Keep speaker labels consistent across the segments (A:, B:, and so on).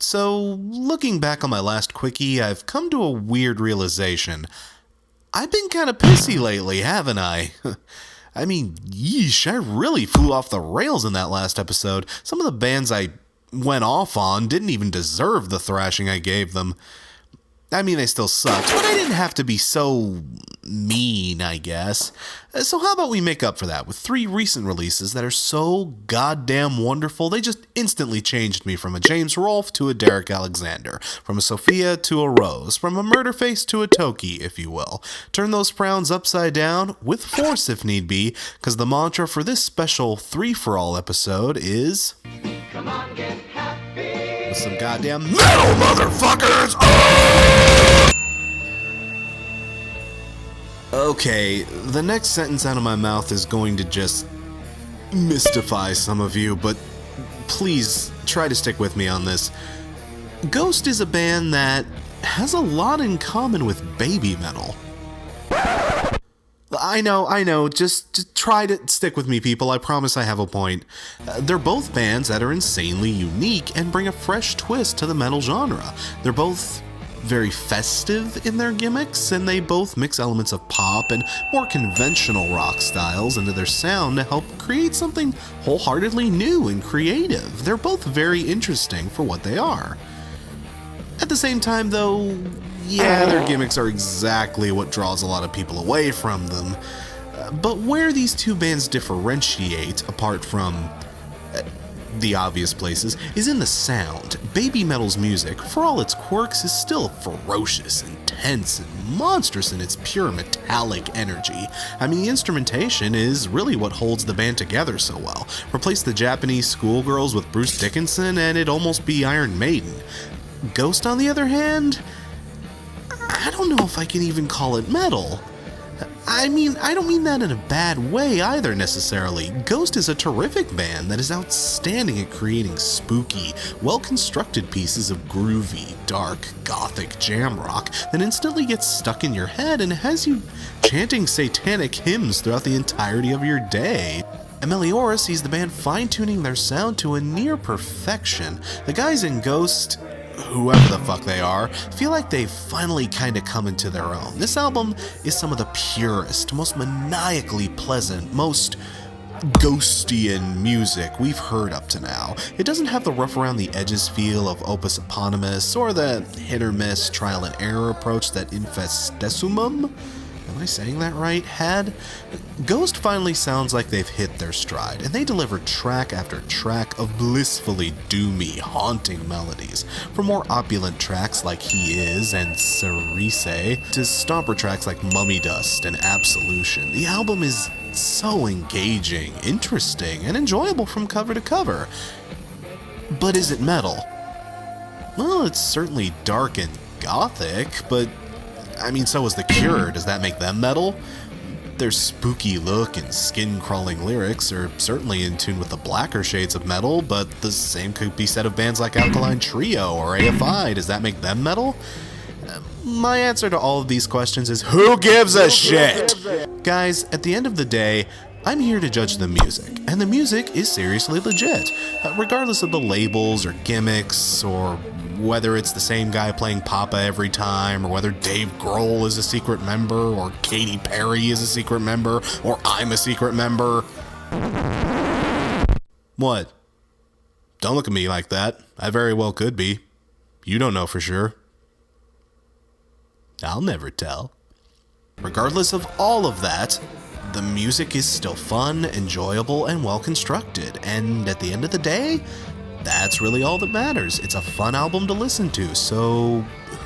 A: So, looking back on my last quickie, I've come to a weird realization. I've been kinda pissy lately, haven't I? I mean, yeesh, I really flew off the rails in that last episode. Some of the bands I went off on didn't even deserve the thrashing I gave them. I mean, they still sucked, but I didn't have to be so mean, I guess. So how about we make up for that with 3 recent releases that are so goddamn wonderful, they just instantly changed me from a James Rolfe to a Derek Alexander, from a Sophia to a Rose, from a Murderface to a Toki, if you will. Turn those frowns upside down, with force if need be, because the mantra for this special 3-for-all episode is... Come on, get happy! With some goddamn metal, motherfuckers! Oh! Okay, the next sentence out of my mouth is going to just mystify some of you, but please try to stick with me on this. Ghost is a band that has a lot in common with baby metal. I know, just try to stick with me, people, I promise I have a point. They're both bands that are insanely unique and bring a fresh twist to the metal genre. They're both very festive in their gimmicks, and they both mix elements of pop and more conventional rock styles into their sound to help create something wholeheartedly new and creative. They're both very interesting for what they are. At the same time, though, yeah, their gimmicks are exactly what draws a lot of people away from them. But where these two bands differentiate, apart from the obvious places, is in the sound. Baby metal's music, for all its quirks, is still ferocious, intense, and monstrous in its pure metallic energy. I mean, the instrumentation is really what holds the band together so well. Replace the Japanese schoolgirls with Bruce Dickinson and it'd almost be Iron Maiden. Ghost, on the other hand, I don't know if I can even call it metal. I mean, I don't mean that in a bad way either, necessarily. Ghost is a terrific band that is outstanding at creating spooky, well-constructed pieces of groovy, dark, gothic jam rock that instantly gets stuck in your head and has you chanting satanic hymns throughout the entirety of your day. And Meliora sees the band fine-tuning their sound to a near perfection. The guys in Ghost, whoever the fuck they are, feel like they've finally kinda come into their own. This album is some of the purest, most maniacally pleasant, most ghostian music we've heard up to now. It doesn't have the rough around the edges feel of Opus Eponymous or the hit or miss trial and error approach that Infestessumum, am I saying that right, had? Ghost finally sounds like they've hit their stride, and they deliver track after track of blissfully doomy, haunting melodies. From more opulent tracks like He Is and Cerise, to stomper tracks like Mummy Dust and Absolution, the album is so engaging, interesting, and enjoyable from cover to cover. But is it metal? Well, it's certainly dark and gothic, but I mean, so is The Cure. Does that make them metal? Their spooky look and skin-crawling lyrics are certainly in tune with the blacker shades of metal, but the same could be said of bands like Alkaline Trio or AFI. Does that make them metal? My answer to all of these questions is, who gives a shit? Guys, at the end of the day, I'm here to judge the music, and the music is seriously legit. Regardless of the labels or gimmicks, or whether it's the same guy playing Papa every time, or whether Dave Grohl is a secret member, or Katy Perry is a secret member, or I'm a secret member. What? Don't look at me like that. I very well could be. You don't know for sure. I'll never tell. Regardless of all of that, the music is still fun, enjoyable, and well constructed, and at the end of the day, that's really all that matters. It's a fun album to listen to, so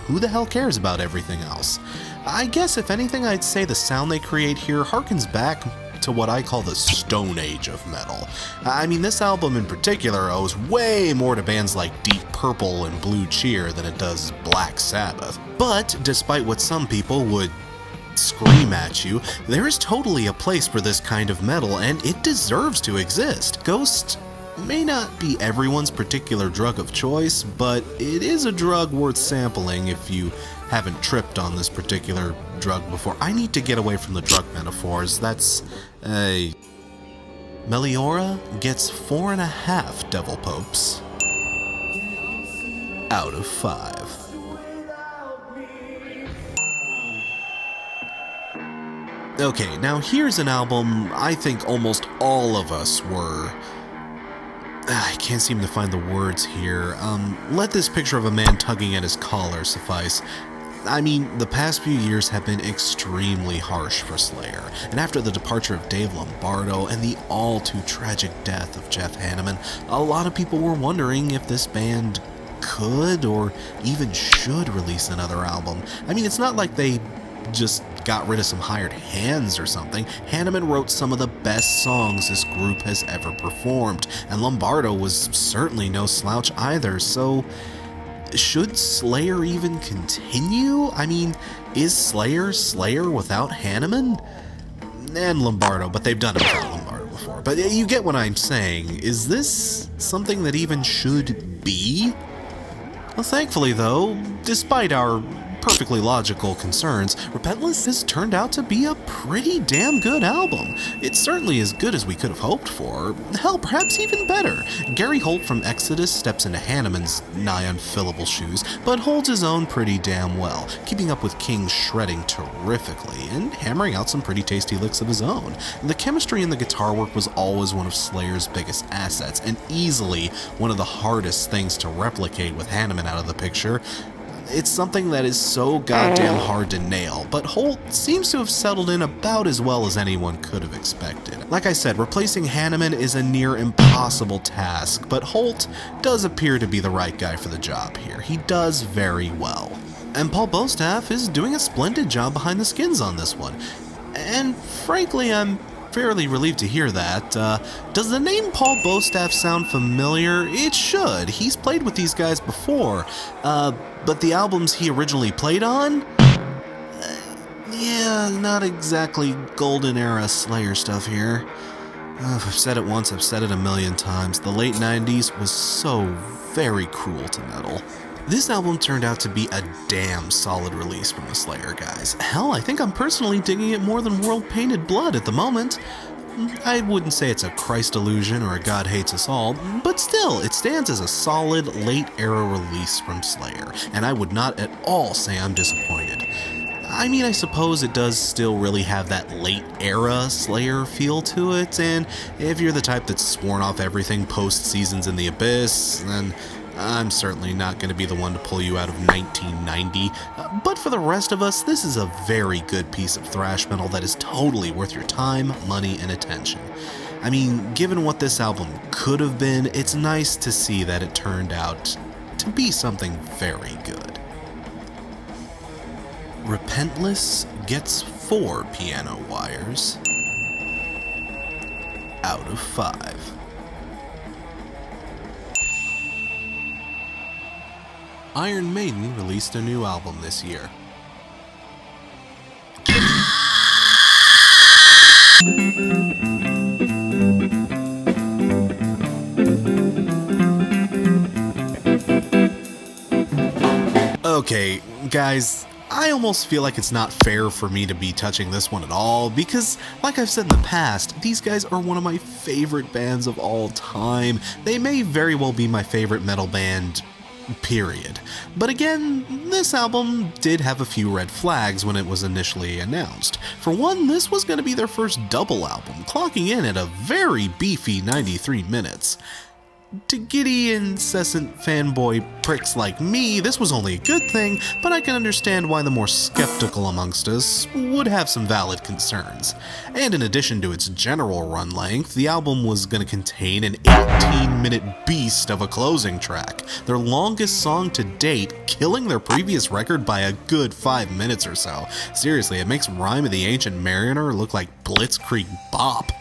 A: who the hell cares about everything else? I guess if anything, I'd say the sound they create here harkens back to what I call the Stone Age of metal. I mean, this album in particular owes way more to bands like Deep Purple and Blue Cheer than it does Black Sabbath. But despite what some people would scream at you, there is totally a place for this kind of metal, and it deserves to exist. Ghost may not be everyone's particular drug of choice, but it is a drug worth sampling if you haven't tripped on this particular drug before. I need to get away from the drug metaphors. That's Meliora gets 4.5 devil popes out of 5. Okay, now here's an album I think almost all of us were... I can't seem to find the words here. Let this picture of a man tugging at his collar suffice. I mean, the past few years have been extremely harsh for Slayer, and after the departure of Dave Lombardo and the all-too-tragic death of Jeff Hanneman, a lot of people were wondering if this band could or even should release another album. I mean, it's not like they just got rid of some hired hands or something. Hanneman wrote some of the best songs this group has ever performed, and Lombardo was certainly no slouch either, so should Slayer even continue? I mean, is Slayer Slayer without Hanneman? And Lombardo, but they've done it without Lombardo before. But you get what I'm saying. Is this something that even should be? Well, thankfully though, despite our perfectly logical concerns, Repentless has turned out to be a pretty damn good album. It's certainly as good as we could have hoped for. Hell, perhaps even better. Gary Holt from Exodus steps into Hanneman's nigh unfillable shoes, but holds his own pretty damn well, keeping up with King's shredding terrifically, and hammering out some pretty tasty licks of his own. The chemistry and the guitar work was always one of Slayer's biggest assets, and easily one of the hardest things to replicate with Hanneman out of the picture. It's something that is so goddamn hard to nail, but Holt seems to have settled in about as well as anyone could have expected. Like I said, replacing Hanneman is a near impossible task, but Holt does appear to be the right guy for the job here. He does very well. And Paul Bostaff is doing a splendid job behind the skins on this one. And frankly, I'm fairly relieved to hear that. Does the name Paul Bostaff sound familiar? It should. He's played with these guys before. But the albums he originally played on? Yeah, not exactly golden era Slayer stuff here. I've said it once, I've said it a million times. The late 90s was so very cruel to metal. This album turned out to be a damn solid release from the Slayer guys. Hell, I think I'm personally digging it more than World Painted Blood at the moment. I wouldn't say it's a Christ illusion or a God Hates Us All, but still, it stands as a solid late-era release from Slayer, and I would not at all say I'm disappointed. I mean, I suppose it does still really have that late-era Slayer feel to it, and if you're the type that's sworn off everything post-Seasons in the Abyss, then I'm certainly not going to be the one to pull you out of 1990, but for the rest of us, this is a very good piece of thrash metal that is totally worth your time, money, and attention. I mean, given what this album could have been, it's nice to see that it turned out to be something very good. Repentless gets 4 piano wires out of 5. Iron Maiden released a new album this year. Okay, guys, I almost feel like it's not fair for me to be touching this one at all, because, like I've said in the past, these guys are one of my favorite bands of all time. They may very well be my favorite metal band, period. But again, this album did have a few red flags when it was initially announced. For one, this was going to be their first double album, clocking in at a very beefy 93 minutes. To giddy, incessant fanboy pricks like me, this was only a good thing, but I can understand why the more skeptical amongst us would have some valid concerns. And in addition to its general run length, the album was going to contain an 18-minute beast of a closing track, their longest song to date, killing their previous record by a good 5 minutes or so. Seriously, it makes Rime of the Ancient Mariner look like Blitzkrieg Bop.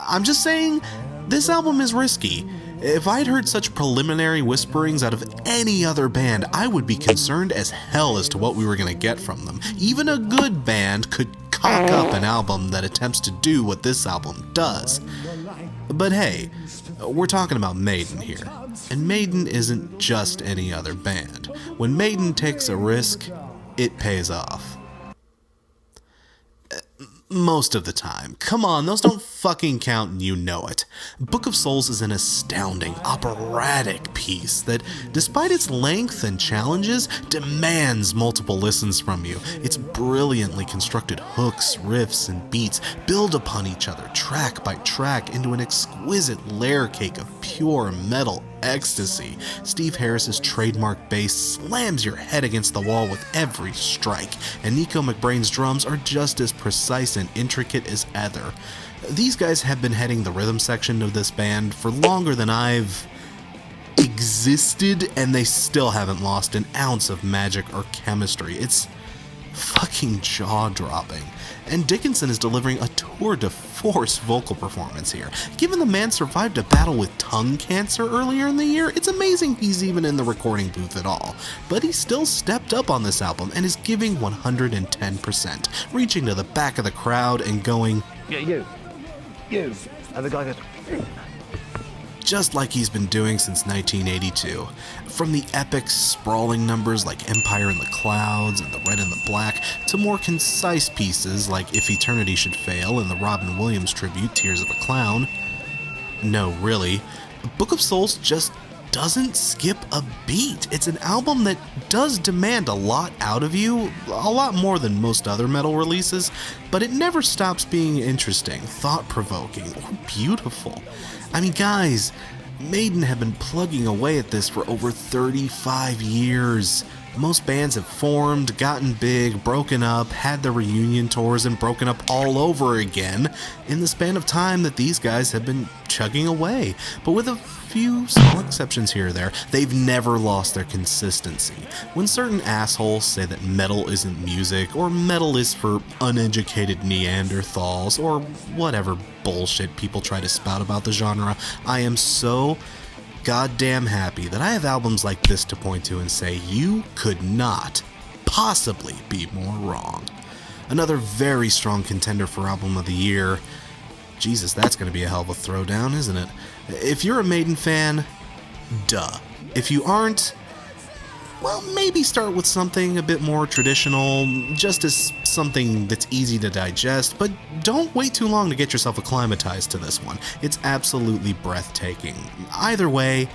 A: I'm just saying, this album is risky. If I'd heard such preliminary whisperings out of any other band, I would be concerned as hell as to what we were going to get from them. Even a good band could cock up an album that attempts to do what this album does. But hey, We're talking about Maiden here, and Maiden isn't just any other band. When Maiden takes a risk, it pays off. Most of the time. Come on, those don't fucking count and you know it. Book of Souls is an astounding, operatic piece that, despite its length and challenges, demands multiple listens from you. Its brilliantly constructed hooks, riffs, and beats build upon each other, track by track, into an exquisite layer cake of pure metal ecstasy. Steve Harris's trademark bass slams your head against the wall with every strike, and Nico McBrain's drums are just as precise and intricate as ever. These guys have been heading the rhythm section of this band for longer than I've existed, and they still haven't lost an ounce of magic or chemistry. It's fucking jaw-dropping. And Dickinson is delivering a tour de force vocal performance here. Given the man survived a battle with tongue cancer earlier in the year, it's amazing he's even in the recording booth at all. But he still stepped up on this album and is giving 110%, reaching to the back of the crowd and going,
B: "Yeah, you. And the guy goes,
A: just like he's been doing since 1982. From the epic, sprawling numbers like Empire in the Clouds and The Red and the Black, to more concise pieces like If Eternity Should Fail and the Robin Williams tribute Tears of a Clown. No, really, Book of Souls just doesn't skip a beat. It's an album that does demand a lot out of you, a lot more than most other metal releases, but it never stops being interesting, thought-provoking, or beautiful. I mean, guys, Maiden have been plugging away at this for over 35 years. Most bands have formed, gotten big, broken up, had their reunion tours, and broken up all over again in the span of time that these guys have been chugging away. But with a few small exceptions here or there, they've never lost their consistency. When certain assholes say that metal isn't music, or metal is for uneducated Neanderthals, or whatever bullshit people try to spout about the genre, I am so goddamn happy that I have albums like this to point to and say, you could not possibly be more wrong. Another very strong contender for Album of the Year. Jesus, that's going to be a hell of a throwdown, isn't it? If you're a Maiden fan, duh. If you aren't, well, maybe start with something a bit more traditional, just as something that's easy to digest, but don't wait too long to get yourself acclimatized to this one. It's absolutely breathtaking. Either way,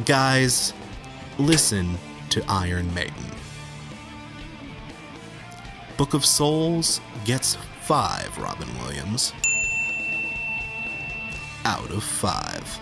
A: guys, listen to Iron Maiden. Book of Souls gets 5 Robin Williams out of 5.